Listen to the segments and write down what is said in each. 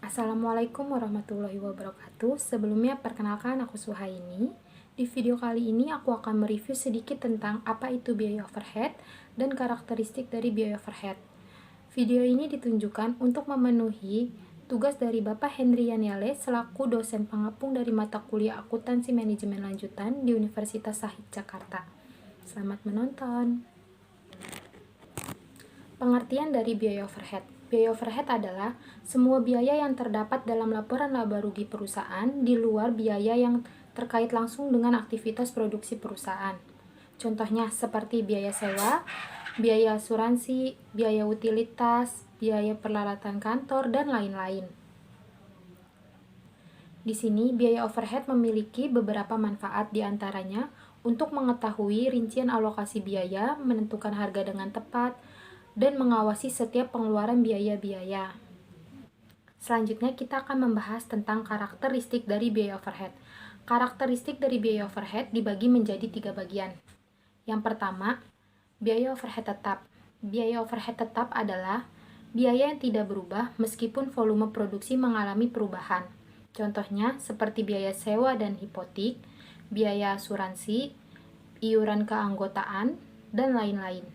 Assalamualaikum warahmatullahi wabarakatuh. Sebelumnya perkenalkan aku Suhaini. Di video kali ini aku akan mereview sedikit tentang apa itu biaya overhead dan karakteristik dari biaya overhead. Video ini ditunjukkan untuk memenuhi tugas dari Bapak Henry Yaniale selaku dosen pengapung dari mata kuliah Akuntansi Manajemen Lanjutan di Universitas Shahid Jakarta. Selamat menonton. Pengertian dari biaya overhead. Biaya overhead adalah semua biaya yang terdapat dalam laporan laba rugi perusahaan di luar biaya yang terkait langsung dengan aktivitas produksi perusahaan. Contohnya seperti biaya sewa, biaya asuransi, biaya utilitas, biaya peralatan kantor, dan lain-lain. Di sini, biaya overhead memiliki beberapa manfaat, diantaranya untuk mengetahui rincian alokasi biaya, menentukan harga dengan tepat, dan mengawasi setiap pengeluaran biaya-biaya. Selanjutnya kita akan membahas tentang karakteristik dari biaya overhead. Karakteristik dari biaya overhead dibagi menjadi 3 bagian. Yang pertama, biaya overhead tetap. Biaya overhead tetap adalah biaya yang tidak berubah meskipun volume produksi mengalami perubahan. Contohnya seperti biaya sewa dan hipotek, biaya asuransi, iuran keanggotaan, dan lain-lain.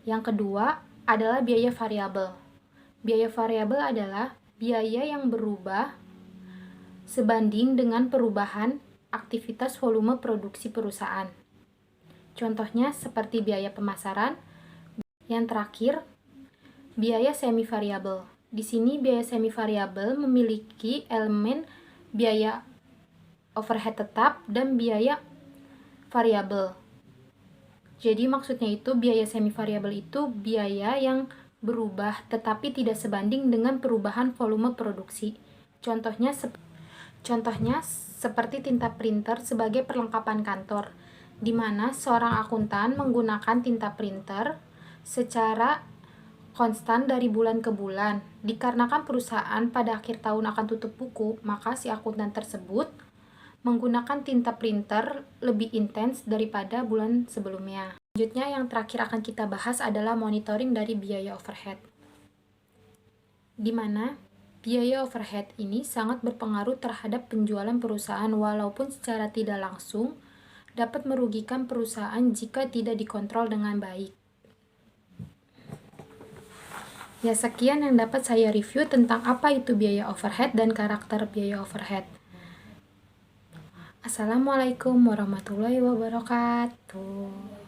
Yang kedua adalah biaya variabel. Biaya variabel adalah biaya yang berubah sebanding dengan perubahan aktivitas volume produksi perusahaan. Contohnya seperti biaya pemasaran. Yang terakhir, biaya semi variabel. Di sini biaya semi variabel memiliki elemen biaya overhead tetap dan biaya variabel. Jadi maksudnya itu biaya semi variabel itu biaya yang berubah tetapi tidak sebanding dengan perubahan volume produksi. Contohnya seperti tinta printer sebagai perlengkapan kantor, di mana seorang akuntan menggunakan tinta printer secara konstan dari bulan ke bulan. Dikarenakan perusahaan pada akhir tahun akan tutup buku, maka si akuntan tersebut menggunakan tinta printer lebih intens daripada bulan sebelumnya. Selanjutnya yang terakhir akan kita bahas adalah monitoring dari biaya overhead. Di mana biaya overhead ini sangat berpengaruh terhadap penjualan perusahaan walaupun secara tidak langsung dapat merugikan perusahaan jika tidak dikontrol dengan baik. Ya, sekian yang dapat saya review tentang apa itu biaya overhead dan karakter biaya overhead. Assalamualaikum warahmatullahi wabarakatuh.